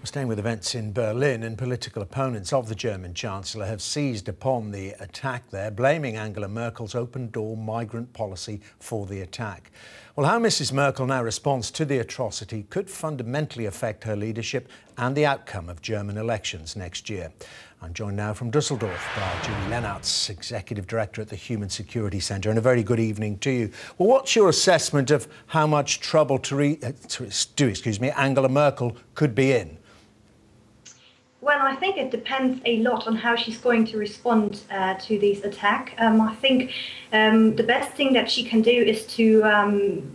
Staying with events in Berlin, and political opponents of the German Chancellor have seized upon the attack there, blaming Angela Merkel's open-door migrant policy for the attack. Well, how Mrs Merkel now responds to the atrocity could fundamentally affect her leadership and the outcome of German elections next year. I'm joined now from Dusseldorf by Julie Lenarz, Executive Director at the Human Security Centre, and a very good evening to you. Well, what's your assessment of how much trouble Angela Merkel could be in? Well, I think it depends a lot on how she's going to respond to this attack. I think the best thing that she can do is to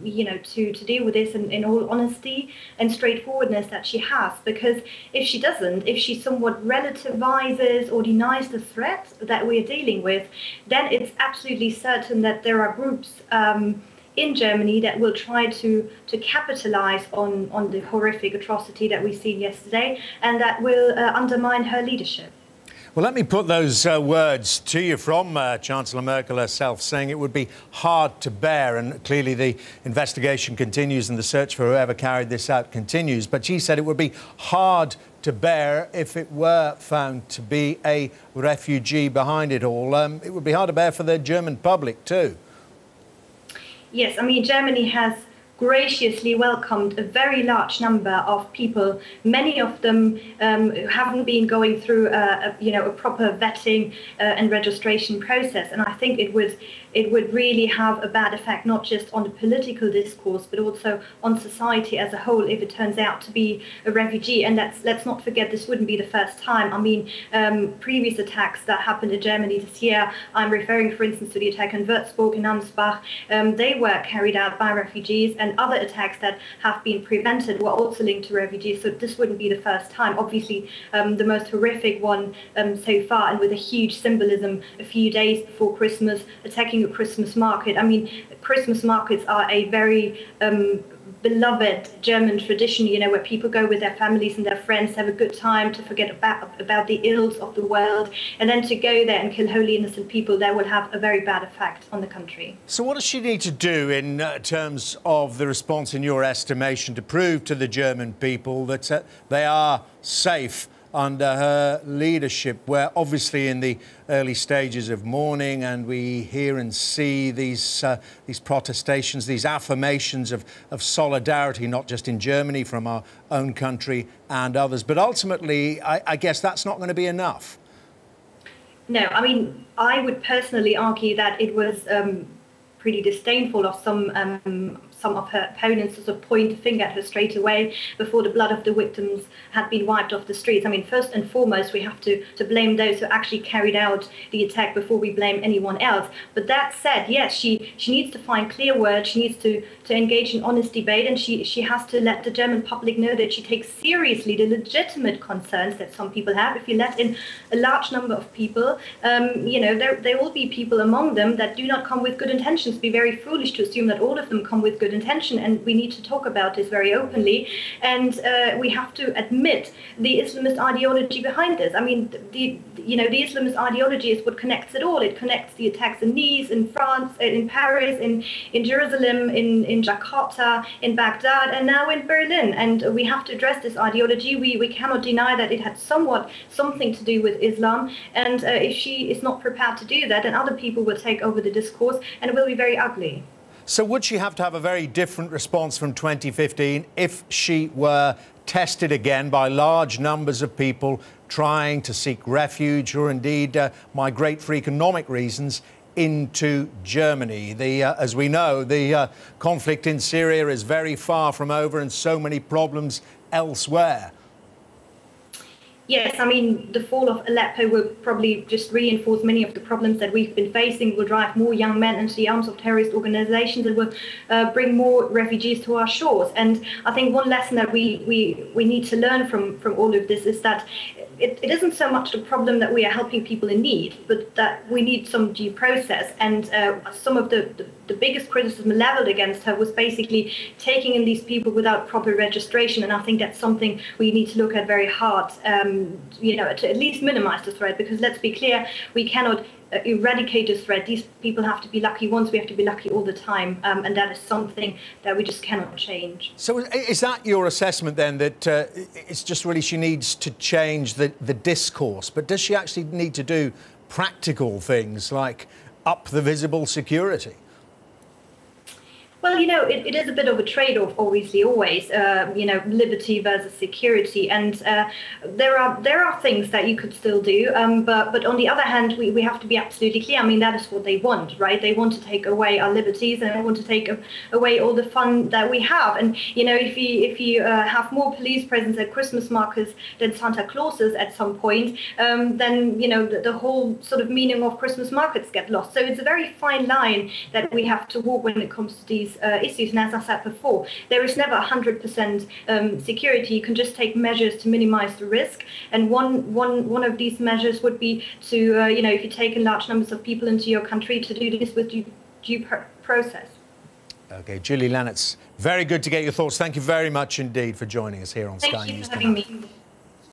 deal with this in all honesty and straightforwardness that she has. Because if she doesn't, if she somewhat relativizes or denies the threat that we're dealing with, then it's absolutely certain that there are groups in Germany that will try to capitalize on the horrific atrocity that we seen yesterday, and that will undermine her leadership. Well, let me put those words to you from Chancellor Merkel herself, saying it would be hard to bear, and clearly the investigation continues and the search for whoever carried this out continues, but she said it would be hard to bear if it were found to be a refugee behind it all. It would be hard to bear for the German public too. Yes, I mean, Germany has graciously welcomed a very large number of people, many of them who haven't been going through a proper vetting and registration process. And I think it would really have a bad effect, not just on the political discourse, but also on society as a whole if it turns out to be a refugee. And let's not forget, this wouldn't be the first time. I mean, previous attacks that happened in Germany this year, I'm referring, for instance, to the attack in Würzburg and Ansbach, they were carried out by refugees, and other attacks that have been prevented were also linked to refugees. So this wouldn't be the first time. Obviously, the most horrific one so far, and with a huge symbolism, a few days before Christmas, attacking a Christmas market. I mean, Christmas markets are a very beloved German tradition, where people go with their families and their friends, have a good time to forget about the ills of the world, and then to go there and kill wholly innocent people, that will have a very bad effect on the country. So what does she need to do in terms of the response, in your estimation, to prove to the German people that they are safe under her leadership, where obviously in the early stages of mourning, and we hear and see these protestations, these affirmations of solidarity, not just in Germany, from our own country and others. But ultimately, I guess that's not going to be enough. No, I mean, I would personally argue that it was pretty disdainful of some of her opponents to sort of point a finger at her straight away before the blood of the victims had been wiped off the streets. I mean, first and foremost, we have to blame those who actually carried out the attack before we blame anyone else. But that said, yes, she needs to find clear words, she needs to engage in honest debate, and she has to let the German public know that she takes seriously the legitimate concerns that some people have. If you let in a large number of people, there will be people among them that do not come with good intentions. It'd be very foolish to assume that all of them come with good intention, and we need to talk about this very openly, and we have to admit the Islamist ideology behind this. I mean, the Islamist ideology is what connects it all. It connects the attacks in Nice, in France, in Paris, in Jerusalem, in Jakarta, in Baghdad, and now in Berlin. And we have to address this ideology. We cannot deny that it had something to do with Islam, and if she is not prepared to do that, then other people will take over the discourse, and it will be very ugly. So would she have to have a very different response from 2015 if she were tested again by large numbers of people trying to seek refuge or indeed migrate for economic reasons into Germany? As we know, the conflict in Syria is very far from over, and so many problems elsewhere. Yes, I mean, the fall of Aleppo will probably just reinforce many of the problems that we've been facing, will drive more young men into the arms of terrorist organizations, and will bring more refugees to our shores. And I think one lesson that we need to learn from all of this is that it isn't so much the problem that we are helping people in need, but that we need some due process. And some of the biggest criticism leveled against her was basically taking in these people without proper registration. And I think that's something we need to look at very hard, to at least minimize the threat, because let's be clear, we cannot eradicate the threat, these people have to be lucky once, we have to be lucky all the time, and that is something that we just cannot change. So is that your assessment then, that it's just really she needs to change the discourse, but does she actually need to do practical things like up the visible security? Well, it is a bit of a trade-off, obviously, always, liberty versus security. And there are things that you could still do. But on the other hand, we have to be absolutely clear. I mean, that is what they want, right? They want to take away our liberties, and they want to take away all the fun that we have. And, if you have more police presence at Christmas markets than Santa Clauses at some point, then, the whole sort of meaning of Christmas markets get lost. So it's a very fine line that we have to walk when it comes to these issues. And as I said before, there is never 100% security. You can just take measures to minimize the risk. And one of these measures would be to, if you take in large numbers of people into your country, to do this with due process. OK, Julie Lenarz, very good to get your thoughts. Thank you very much indeed for joining us here on Sky News tonight. Thank you for having me.